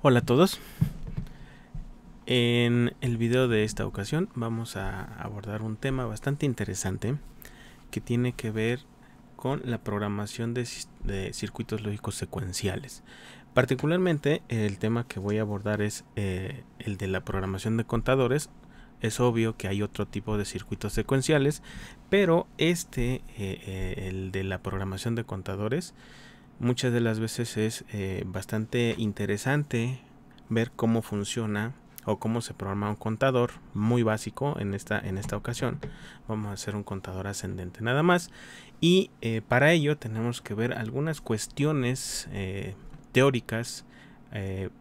Hola a todos. En el video de esta ocasión vamos a abordar un tema bastante interesante que tiene que ver con la programación de circuitos lógicos secuenciales. Particularmente el tema que voy a abordar es el de la programación de contadores. Es obvio que hay otro tipo de circuitos secuenciales, pero el de la programación de contadores, muchas de las veces es bastante interesante ver cómo funciona o cómo se programa un contador muy básico. En esta ocasión vamos a hacer un contador ascendente nada más, y para ello tenemos que ver algunas cuestiones teóricas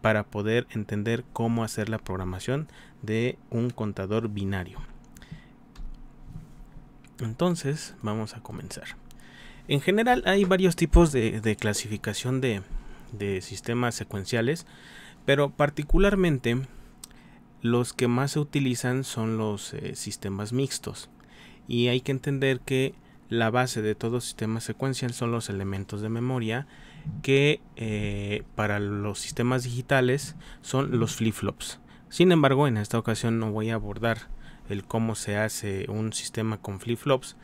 para poder entender cómo hacer la programación de un contador binario. Entonces vamos a comenzar. En general hay varios tipos de clasificación de sistemas secuenciales, pero particularmente los que más se utilizan son los sistemas mixtos, y hay que entender que la base de todo sistema secuencial son los elementos de memoria, que para los sistemas digitales son los flip-flops. Sin embargo, en esta ocasión no voy a abordar el cómo se hace un sistema con flip-flops,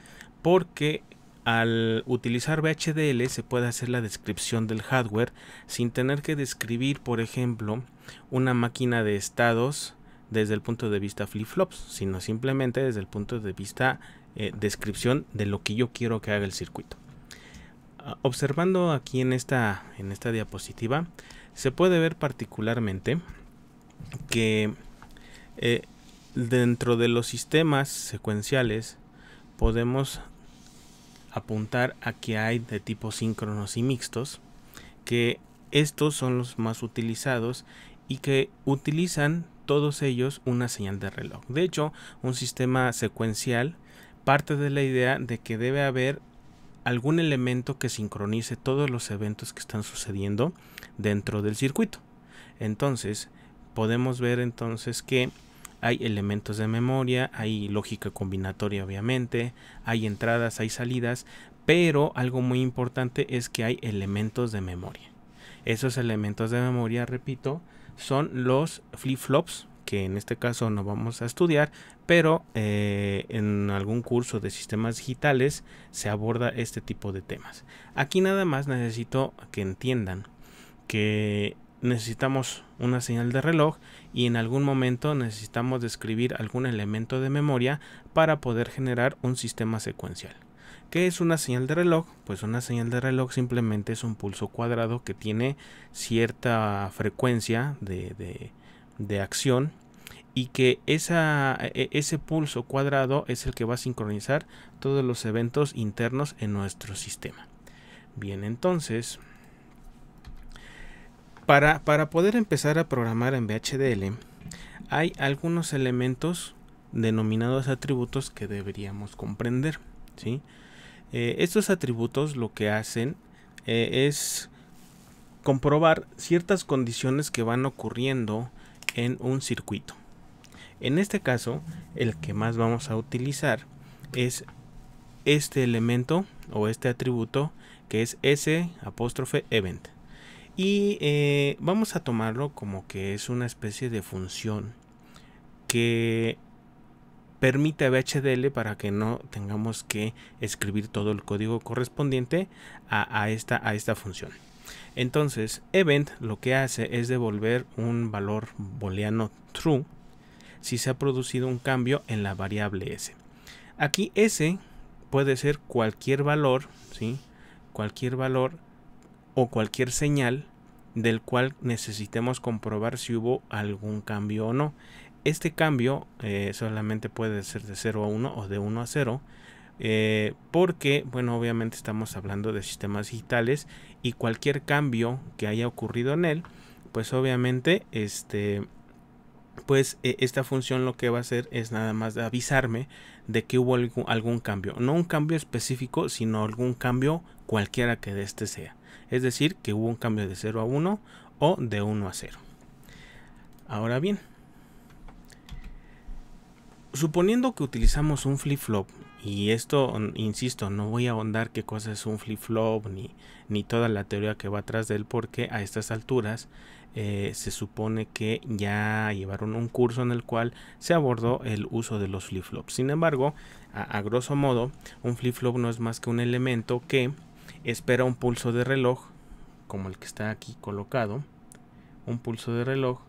porque al utilizar VHDL se puede hacer la descripción del hardware sin tener que describir, por ejemplo, una máquina de estados desde el punto de vista flip-flops, sino simplemente desde el punto de vista descripción de lo que yo quiero que haga el circuito. Observando aquí en esta diapositiva, se puede ver particularmente que dentro de los sistemas secuenciales podemos apuntar a que hay de tipo síncronos y mixtos, que estos son los más utilizados y que utilizan todos ellos una señal de reloj. De hecho, un sistema secuencial parte de la idea de que debe haber algún elemento que sincronice todos los eventos que están sucediendo dentro del circuito. Entonces podemos ver entonces que hay elementos de memoria, hay lógica combinatoria, obviamente, hay entradas, hay salidas, pero algo muy importante es que hay elementos de memoria. Esos elementos de memoria, repito, son los flip-flops, que en este caso no vamos a estudiar, pero en algún curso de sistemas digitales se aborda este tipo de temas. Aquí nada más necesito que entiendan que necesitamos una señal de reloj y en algún momento necesitamos describir algún elemento de memoria para poder generar un sistema secuencial. ¿Qué es una señal de reloj? Pues una señal de reloj simplemente es un pulso cuadrado que tiene cierta frecuencia de acción, y que ese pulso cuadrado es el que va a sincronizar todos los eventos internos en nuestro sistema. Bien, entonces para poder empezar a programar en VHDL hay algunos elementos denominados atributos que deberíamos comprender, ¿sí? Estos atributos lo que hacen es comprobar ciertas condiciones que van ocurriendo en un circuito. En este caso, el que más vamos a utilizar es este elemento o este atributo, que es S'(event). Y vamos a tomarlo como que es una especie de función que permite a VHDL para que no tengamos que escribir todo el código correspondiente a esta función. Entonces, event lo que hace es devolver un valor booleano true si se ha producido un cambio en la variable s. Aquí s puede ser cualquier valor, ¿sí? Cualquier valor o cualquier señal del cual necesitemos comprobar si hubo algún cambio o no. Este cambio solamente puede ser de 0 a 1 o de 1 a 0, porque, bueno, obviamente estamos hablando de sistemas digitales, y cualquier cambio que haya ocurrido en él, pues obviamente esta función lo que va a hacer es nada más de avisarme de que hubo algún cambio, no un cambio específico, sino algún cambio cualquiera que de este sea. Es decir, que hubo un cambio de 0 a 1 o de 1 a 0. Ahora bien, suponiendo que utilizamos un flip-flop y esto, insisto, no voy a ahondar qué cosa es un flip-flop ni toda la teoría que va atrás de él, porque a estas alturas se supone que ya llevaron un curso en el cual se abordó el uso de los flip-flops. Sin embargo, a grosso modo, un flip-flop no es más que un elemento que espera un pulso de reloj, como el que está aquí colocado, un pulso de reloj,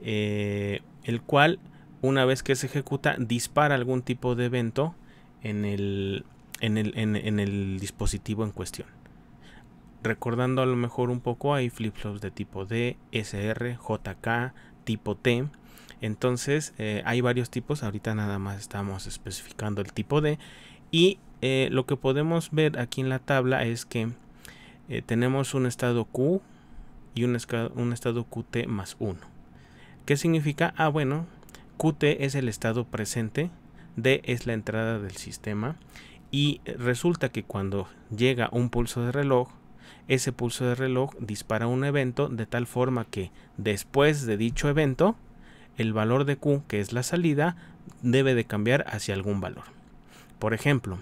el cual, una vez que se ejecuta, dispara algún tipo de evento en el dispositivo en cuestión. Recordando a lo mejor un poco, hay flip-flops de tipo D, SR, JK, tipo T. Entonces hay varios tipos. Ahorita nada más estamos especificando el tipo D. Y lo que podemos ver aquí en la tabla es que tenemos un estado Q y un estado QT más 1. ¿Qué significa? Bueno, QT es el estado presente, D es la entrada del sistema, y resulta que cuando llega un pulso de reloj, ese pulso de reloj dispara un evento de tal forma que después de dicho evento, el valor de Q, que es la salida, debe de cambiar hacia algún valor. Por ejemplo,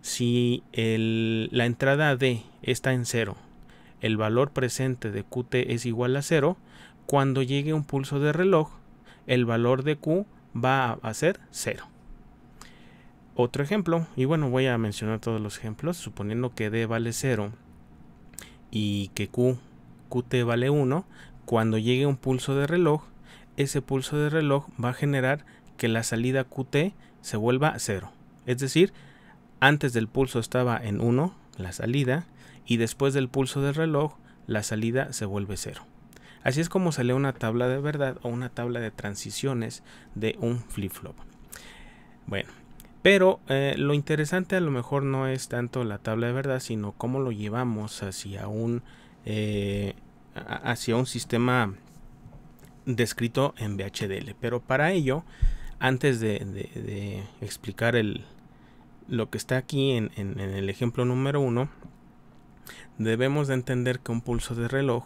si la entrada D está en 0, el valor presente de QT es igual a 0, cuando llegue un pulso de reloj, el valor de Q va a ser 0. Otro ejemplo, y bueno, voy a mencionar todos los ejemplos, suponiendo que D vale 0 y que QT vale 1, cuando llegue un pulso de reloj, ese pulso de reloj va a generar que la salida QT se vuelva 0. Es decir, antes del pulso estaba en 1 la salida, y después del pulso del reloj la salida se vuelve 0. Así es como sale una tabla de verdad o una tabla de transiciones de un flip-flop. Bueno, pero lo interesante a lo mejor no es tanto la tabla de verdad, sino cómo lo llevamos hacia un sistema descrito en VHDL. Pero para ello, antes de explicar lo que está aquí en el ejemplo número 1, debemos de entender que un pulso de reloj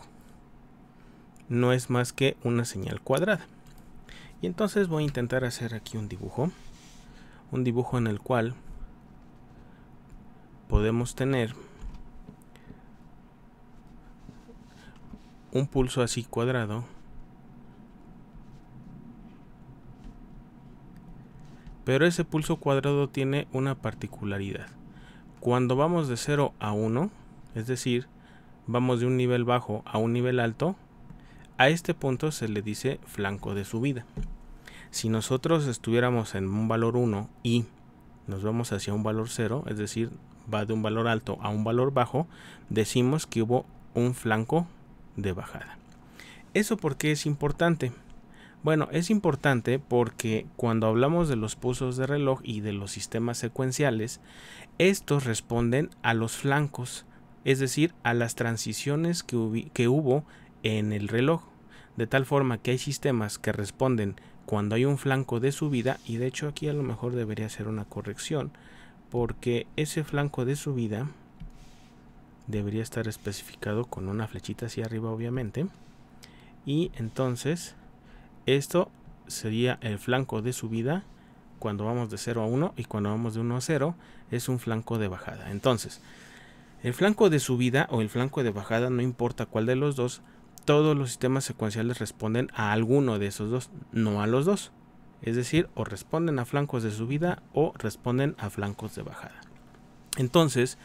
no es más que una señal cuadrada. Y entonces voy a intentar hacer aquí un dibujo en el cual podemos tener un pulso así cuadrado, pero ese pulso cuadrado tiene una particularidad. Cuando vamos de 0 a 1, es decir, vamos de un nivel bajo a un nivel alto, a este punto se le dice flanco de subida. Si nosotros estuviéramos en un valor 1 y nos vamos hacia un valor 0, es decir, va de un valor alto a un valor bajo, decimos que hubo un flanco de bajada. ¿Eso por qué es importante? Bueno, es importante porque cuando hablamos de los pulsos de reloj y de los sistemas secuenciales, estos responden a los flancos, es decir, a las transiciones que hubo en el reloj, de tal forma que hay sistemas que responden cuando hay un flanco de subida, y de hecho aquí a lo mejor debería hacer una corrección, porque ese flanco de subida debería estar especificado con una flechita hacia arriba, obviamente, y entonces esto sería el flanco de subida cuando vamos de 0 a 1, y cuando vamos de 1 a 0 es un flanco de bajada. Entonces, el flanco de subida o el flanco de bajada, no importa cuál de los dos, todos los sistemas secuenciales responden a alguno de esos dos, no a los dos. Es decir, o responden a flancos de subida o responden a flancos de bajada. Entonces,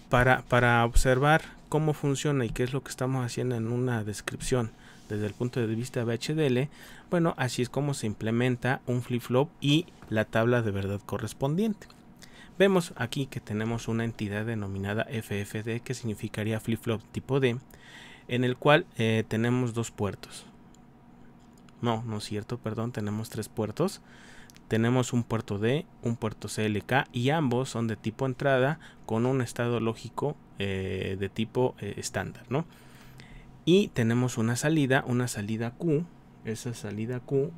para observar cómo funciona y qué es lo que estamos haciendo en una descripción desde el punto de vista VHDL, bueno, así es como se implementa un flip-flop y la tabla de verdad correspondiente. Vemos aquí que tenemos una entidad denominada FFD, que significaría flip-flop tipo D, en el cual tenemos dos puertos. No es cierto, perdón, tenemos tres puertos. Tenemos un puerto D, un puerto CLK, y ambos son de tipo entrada con un estado lógico de tipo estándar, ¿no? Y tenemos una salida Q. Esa salida Q,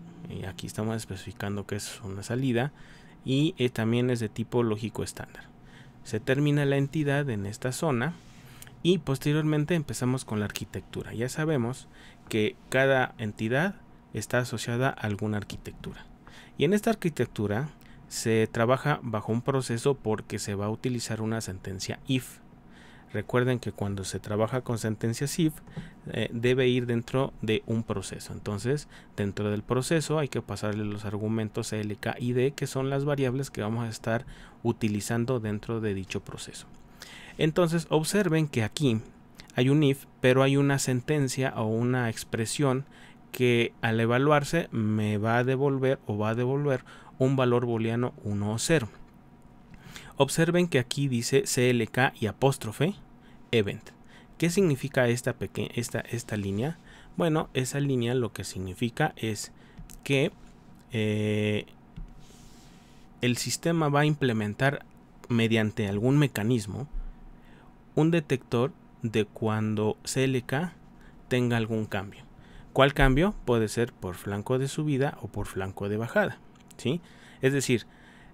aquí estamos especificando que es una salida, y también es de tipo lógico estándar. Se termina la entidad en esta zona y posteriormente empezamos con la arquitectura. Ya sabemos que cada entidad está asociada a alguna arquitectura, y en esta arquitectura se trabaja bajo un proceso porque se va a utilizar una sentencia if. Recuerden que cuando se trabaja con sentencias if, debe ir dentro de un proceso. Entonces, dentro del proceso hay que pasarle los argumentos CLK y D, que son las variables que vamos a estar utilizando dentro de dicho proceso. Entonces, observen que aquí hay un if, pero hay una sentencia o una expresión que al evaluarse me va a devolver o va a devolver un valor booleano 1 o 0. Observen que aquí dice CLK y apóstrofe event. ¿Qué significa esta línea? Bueno, esa línea lo que significa es que el sistema va a implementar mediante algún mecanismo un detector de cuando CLK tenga algún cambio. ¿Cuál cambio? Puede ser por flanco de subida o por flanco de bajada, ¿sí? Es decir,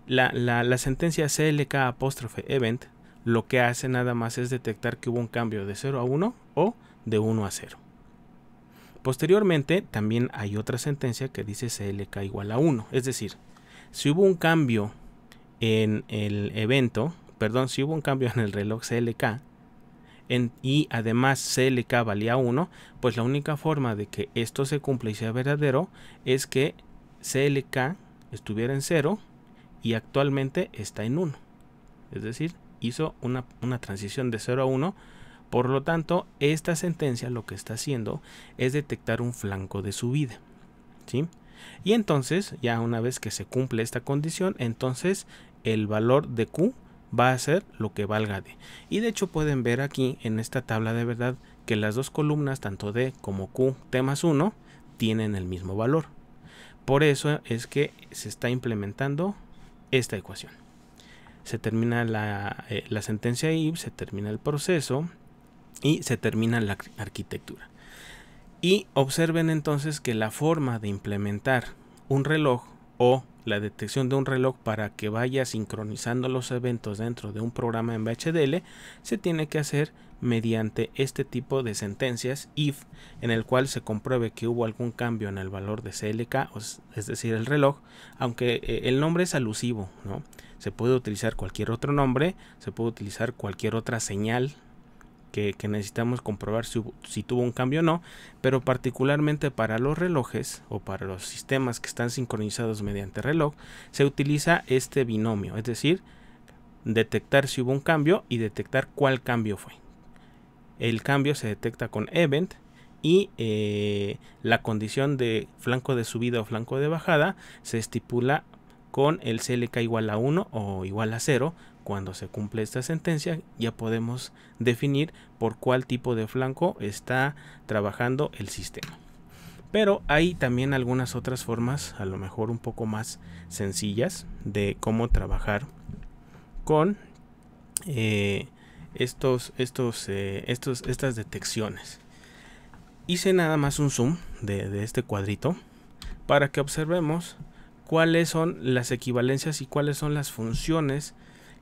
la sentencia CLK apóstrofe event lo que hace nada más es detectar que hubo un cambio de 0 a 1 o de 1 a 0. Posteriormente también hay otra sentencia que dice CLK igual a 1. Es decir, si hubo un cambio en el evento, perdón, si hubo un cambio en el reloj CLK y además CLK valía 1, pues la única forma de que esto se cumpla y sea verdadero es que CLK estuviera en 0 y actualmente está en 1. Es decir, hizo una transición de 0 a 1. Por lo tanto, esta sentencia lo que está haciendo es detectar un flanco de subida, ¿sí? Y entonces, ya una vez que se cumple esta condición, entonces el valor de Q va a ser lo que valga D. Y de hecho pueden ver aquí en esta tabla de verdad que las dos columnas, tanto D como Q T más 1, tienen el mismo valor. Por eso es que se está implementando esta ecuación. Se termina la sentencia if, se termina el proceso y se termina la arquitectura. Y observen entonces que la forma de implementar un reloj o la detección de un reloj para que vaya sincronizando los eventos dentro de un programa en VHDL se tiene que hacer mediante este tipo de sentencias if, en el cual se compruebe que hubo algún cambio en el valor de CLK, es decir, el reloj, aunque el nombre es alusivo, ¿no? Se puede utilizar cualquier otro nombre, se puede utilizar cualquier otra señal que necesitamos comprobar si tuvo un cambio o no, pero particularmente para los relojes o para los sistemas que están sincronizados mediante reloj, se utiliza este binomio, es decir, detectar si hubo un cambio y detectar cuál cambio fue. El cambio se detecta con event y la condición de flanco de subida o flanco de bajada se estipula con el CLK igual a 1 o igual a 0. Cuando se cumple esta sentencia ya podemos definir por cuál tipo de flanco está trabajando el sistema. Pero hay también algunas otras formas, a lo mejor un poco más sencillas, de cómo trabajar con estas detecciones. Hice nada más un zoom de este cuadrito para que observemos cuáles son las equivalencias y cuáles son las funciones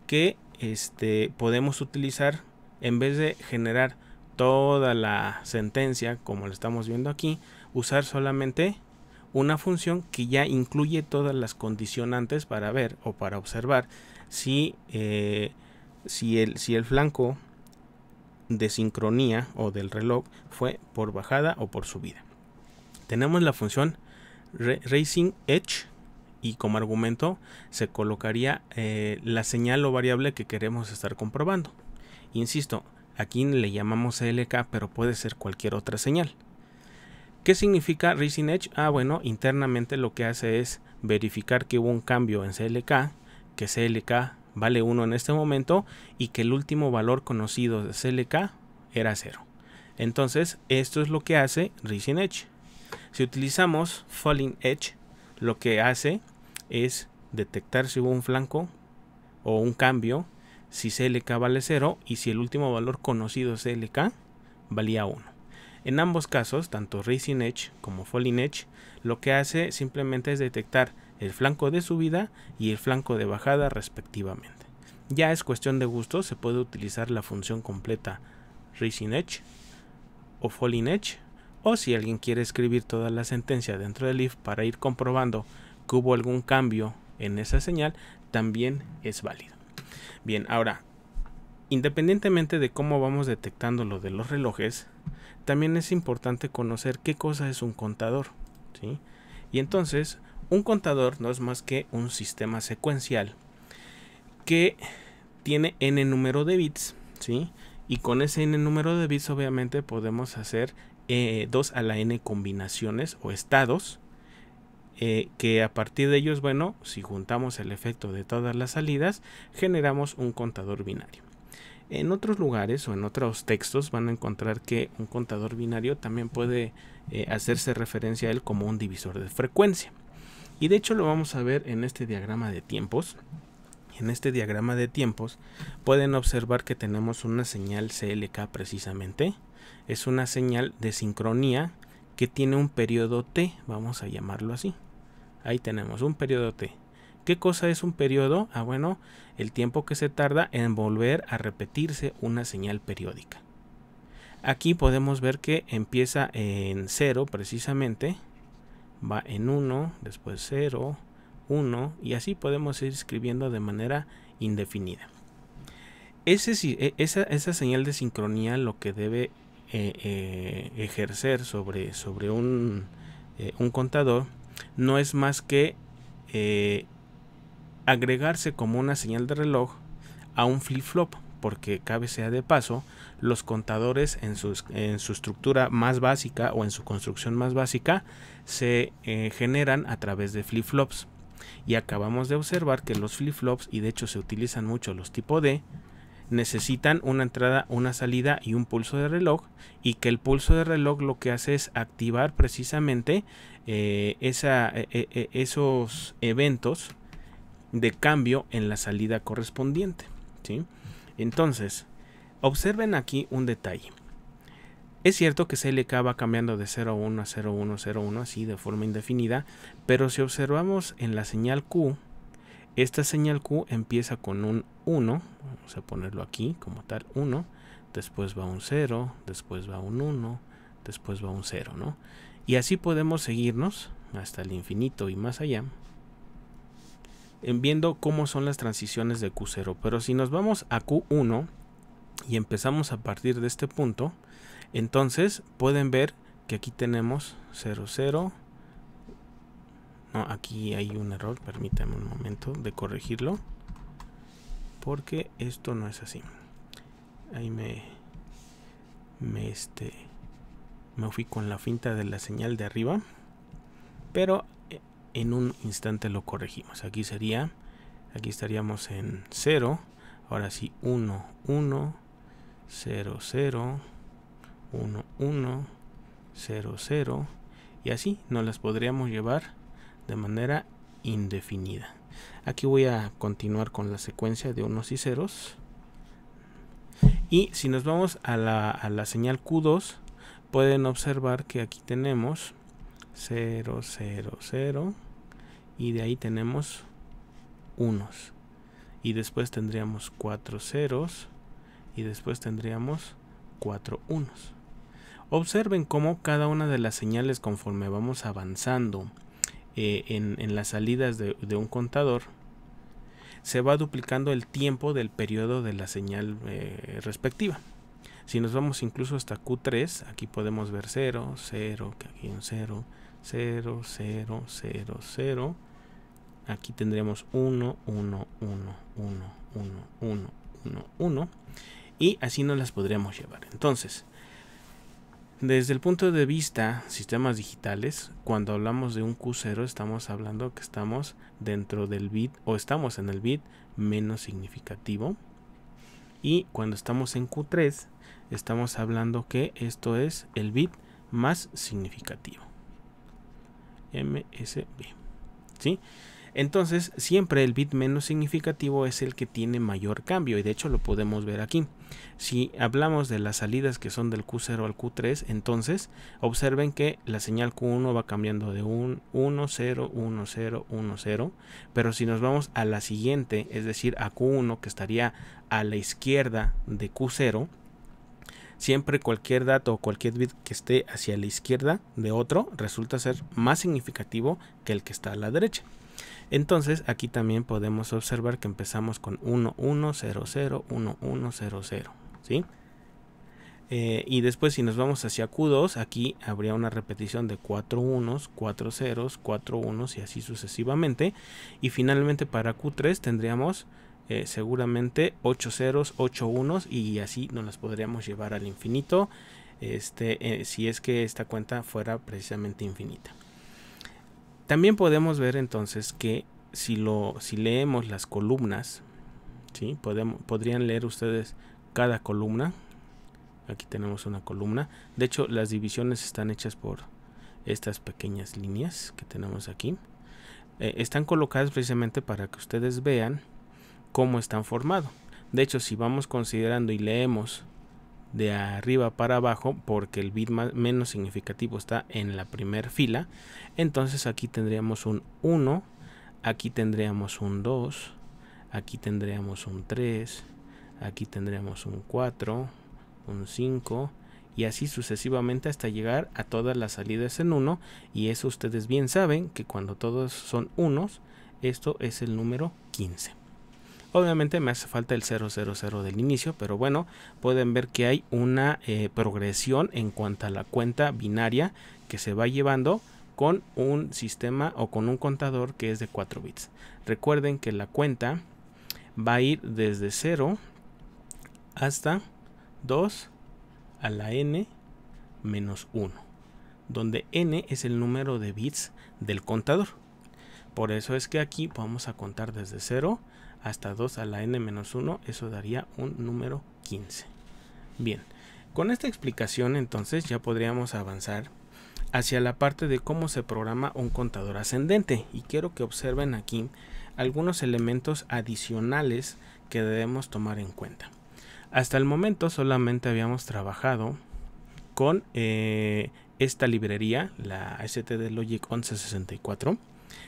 que podemos utilizar en vez de generar toda la sentencia como lo estamos viendo aquí, usar solamente una función que ya incluye todas las condicionantes para ver o para observar si el flanco de sincronía o del reloj fue por bajada o por subida. Tenemos la función Rising Edge y como argumento se colocaría la señal o variable que queremos estar comprobando. Insisto, aquí le llamamos CLK, pero puede ser cualquier otra señal. ¿Qué significa Rising Edge? Bueno, internamente lo que hace es verificar que hubo un cambio en CLK, que CLK vale 1 en este momento y que el último valor conocido de CLK era 0. Entonces, esto es lo que hace Rising Edge. Si utilizamos Falling Edge, lo que hace es detectar si hubo un flanco o un cambio, si CLK vale 0 y si el último valor conocido CLK valía 1. En ambos casos, tanto Rising Edge como Falling Edge, lo que hace simplemente es detectar el flanco de subida y el flanco de bajada respectivamente. Ya es cuestión de gusto, se puede utilizar la función completa Rising Edge o Falling Edge, o si alguien quiere escribir toda la sentencia dentro del if para ir comprobando que hubo algún cambio en esa señal también es válido. Bien, ahora, independientemente de cómo vamos detectando lo de los relojes, también es importante conocer qué cosa es un contador, ¿sí? Y entonces, un contador no es más que un sistema secuencial que tiene n número de bits, ¿sí? Y con ese n número de bits obviamente podemos hacer 2 a la n combinaciones o estados, que a partir de ellos, bueno, si juntamos el efecto de todas las salidas, generamos un contador binario. En otros lugares o en otros textos van a encontrar que un contador binario también puede hacerse referencia a él como un divisor de frecuencia. Y de hecho lo vamos a ver en este diagrama de tiempos. En este diagrama de tiempos pueden observar que tenemos una señal CLK precisamente. Es una señal de sincronía que tiene un periodo T, vamos a llamarlo así. Ahí tenemos un periodo T. ¿Qué cosa es un periodo? Ah, bueno, el tiempo que se tarda en volver a repetirse una señal periódica. Aquí podemos ver que empieza en 0 precisamente, va en 1, después 0, 1 y así podemos ir escribiendo de manera indefinida. Esa señal de sincronía lo que debe ejercer sobre un contador no es más que agregarse como una señal de reloj a un flip-flop, porque cabe sea de paso, los contadores en su estructura más básica o en su construcción más básica se generan a través de flip-flops. Y acabamos de observar que los flip-flops, y de hecho se utilizan mucho los tipo D, necesitan una entrada, una salida y un pulso de reloj, y que el pulso de reloj lo que hace es activar precisamente esos eventos de cambio en la salida correspondiente, ¿sí? Entonces, observen aquí un detalle. Es cierto que CLK va cambiando de 0 a 1 a 0, 1, 0, 1, así de forma indefinida, pero si observamos en la señal Q, esta señal Q empieza con un 1, vamos a ponerlo aquí como tal, 1, después va un 0, después va un 1, después va un 0, ¿no? Y así podemos seguirnos hasta el infinito y más allá, viendo cómo son las transiciones de Q0. Pero si nos vamos a Q1 y empezamos a partir de este punto, entonces pueden ver que aquí tenemos 0, 0. No, aquí hay un error, permítanme un momento de corregirlo, porque esto no es así. Ahí me fui con la finta de la señal de arriba, pero en un instante lo corregimos. Aquí estaríamos en 0, ahora sí 1, 1, 0, 0, 1, 1, 0, 0, y así nos las podríamos llevar de manera indefinida. Aquí voy a continuar con la secuencia de unos y ceros, y si nos vamos a la señal Q2, pueden observar que aquí tenemos 0, 0, 0, y de ahí tenemos unos, y después tendríamos 4 ceros, y después tendríamos 4 unos. Observen cómo cada una de las señales, conforme vamos avanzando en las salidas de un contador, se va duplicando el tiempo del periodo de la señal respectiva. Si nos vamos incluso hasta Q3, aquí podemos ver 0, 0, que aquí hay un 0, 0, 0, 0, 0. Aquí tendríamos 1, 1, 1, 1, 1, 1, 1, 1. Y así nos las podríamos llevar. Entonces, desde el punto de vista sistemas digitales, cuando hablamos de un Q0, estamos hablando que estamos dentro del bit, o estamos en el bit menos significativo. Y cuando estamos en Q3, estamos hablando que esto es el bit más significativo. MSB. ¿Sí? Entonces, siempre el bit menos significativo es el que tiene mayor cambio, y de hecho lo podemos ver aquí. Si hablamos de las salidas que son del Q0 al Q3, entonces observen que la señal Q1 va cambiando de 1, 0, 1, 0, 1, 0, pero si nos vamos a la siguiente, es decir, a Q1, que estaría a la izquierda de Q0, siempre cualquier dato o cualquier bit que esté hacia la izquierda de otro resulta ser más significativo que el que está a la derecha. Entonces aquí también podemos observar que empezamos con 1, 1, 0, 0, 1, 1, 0, 0, ¿sí? Y después si nos vamos hacia Q2, aquí habría una repetición de 4 unos, 4 ceros, 4 unos y así sucesivamente. Y finalmente para Q3 tendríamos seguramente 8 ceros, 8 unos y así nos las podríamos llevar al infinito, si es que esta cuenta fuera precisamente infinita. También podemos ver entonces que si leemos las columnas, ¿sí? Podrían leer ustedes cada columna. Aquí tenemos una columna. De hecho, las divisiones están hechas por estas pequeñas líneas que tenemos aquí. Están colocadas precisamente para que ustedes vean cómo están formados. De hecho, si vamos considerando y leemos de arriba para abajo, porque el bit menos significativo está en la primera fila, entonces aquí tendríamos un 1, aquí tendríamos un 2, aquí tendríamos un 3, aquí tendríamos un 4, un 5 y así sucesivamente hasta llegar a todas las salidas en 1, y eso ustedes bien saben que cuando todos son unos, esto es el número 15. Obviamente me hace falta el 000 del inicio, pero bueno, pueden ver que hay una progresión en cuanto a la cuenta binaria que se va llevando con un sistema o con un contador que es de 4 bits. Recuerden que la cuenta va a ir desde 0 hasta 2 a la n menos 1, donde n es el número de bits del contador. Por eso es que aquí vamos a contar desde 0 hasta 2 a la n menos 1, eso daría un número 15. Bien, con esta explicación entonces ya podríamos avanzar hacia la parte de cómo se programa un contador ascendente, y quiero que observen aquí algunos elementos adicionales que debemos tomar en cuenta. Hasta el momento solamente habíamos trabajado con esta librería, la stdlogic 1164.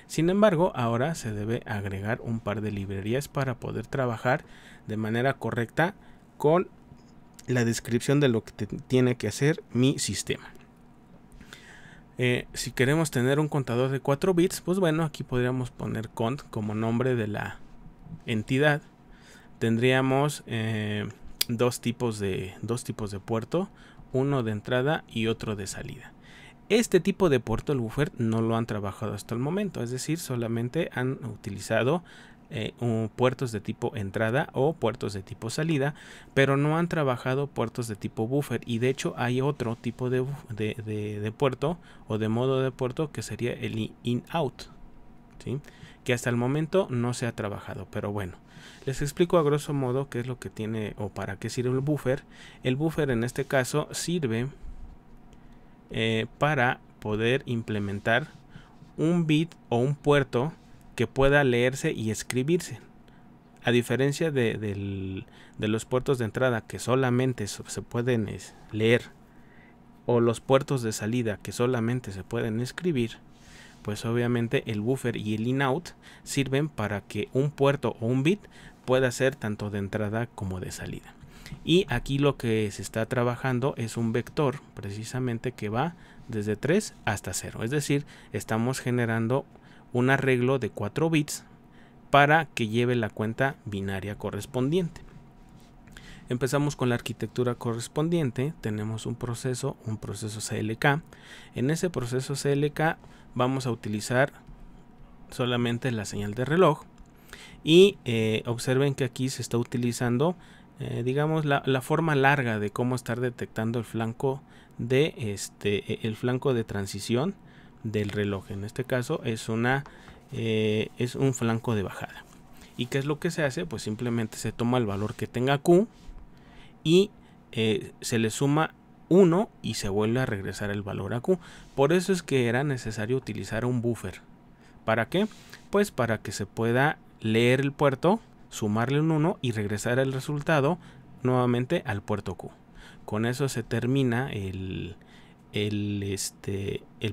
Sin embargo, ahora se debe agregar un par de librerías para poder trabajar de manera correcta con la descripción de lo que tiene que hacer mi sistema. Si queremos tener un contador de 4 bits, pues bueno, aquí podríamos poner cont como nombre de la entidad. Tendríamos dos tipos de puerto, uno de entrada y otro de salida. Este tipo de puerto, el buffer, no lo han trabajado hasta el momento, es decir, solamente han utilizado puertos de tipo entrada o puertos de tipo salida, pero no han trabajado puertos de tipo buffer, y de hecho hay otro tipo de puerto o de modo de puerto que sería el in-out, ¿sí? Que hasta el momento no se ha trabajado, pero bueno, les explico a grosso modo qué es lo que tiene o para qué sirve el buffer. El buffer en este caso sirve para poder implementar un bit o un puerto que pueda leerse y escribirse. A diferencia de los puertos de entrada que solamente se pueden leer, o los puertos de salida que solamente se pueden escribir, pues obviamente el buffer y el in-out sirven para que un puerto o un bit pueda ser tanto de entrada como de salida. Y aquí lo que se está trabajando es un vector precisamente que va desde 3 hasta 0. Es decir, estamos generando un arreglo de 4 bits para que lleve la cuenta binaria correspondiente. Empezamos con la arquitectura correspondiente. Tenemos un proceso CLK. En ese proceso CLK vamos a utilizar solamente la señal de reloj. Y observen que aquí se está utilizando digamos la forma larga de cómo estar detectando el flanco de transición del reloj. En este caso es un flanco de bajada. ¿Y qué es lo que se hace? Pues simplemente se toma el valor que tenga Q y se le suma 1 y se vuelve a regresar el valor a Q. Por eso es que era necesario utilizar un buffer. ¿Para qué? Pues para que se pueda leer el puerto, sumarle un 1 y regresar el resultado nuevamente al puerto Q. Con eso se termina el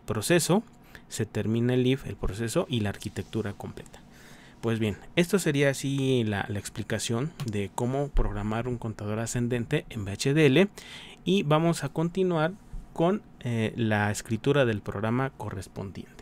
proceso, se termina el if, el proceso y la arquitectura completa. Pues bien, esto sería así la explicación de cómo programar un contador ascendente en VHDL, y vamos a continuar con la escritura del programa correspondiente.